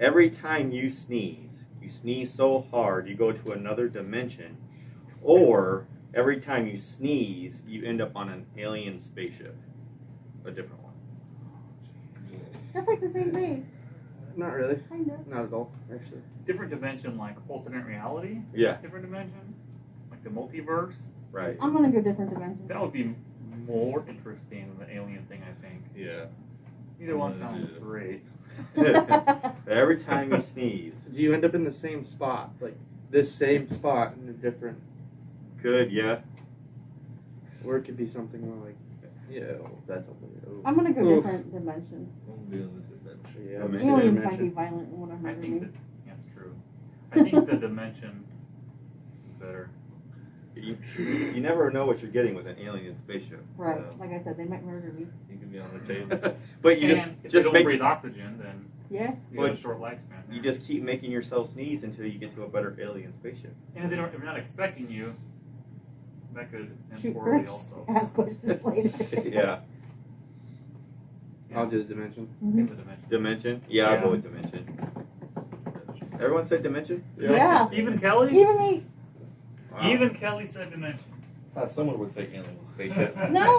every time you sneeze so hard you go to another dimension, or every time you sneeze you end up on an alien spaceship. A different one. That's like the same thing. Not really. Kind of. Not at all, actually. Different dimension, like alternate reality. Yeah. Different dimension, like the multiverse. Right. I'm gonna go different dimension. That would be more interesting than the alien thing, I think. Yeah. Either one sounds great. Every time you sneeze. Do you end up in the same spot? Like, this same spot in a different... Good, yeah. Or it could be something more like... Yeah, that's a little... I'm gonna go Oof. different dimension. Yeah, Aliens might be violent and want to I murder think me. that, that's true. I think the dimension is better. You never know what you're getting with an alien spaceship. Right. Like I said, they might murder me. You can be on the table. But you And if just they don't make breathe oxygen, then Yeah. you have a short lifespan. you just keep making yourself sneeze until you get to a better alien spaceship. And if they're not expecting you, that could end Shoot poorly first. also. Ask questions later. Yeah. I'll just dimension. In the dimension. Dimension? Yeah, I'll go with dimension. Everyone said dimension? Yeah. Even Kelly? Even me. Wow. Even Kelly said dimension. Someone would say alien spaceship. No.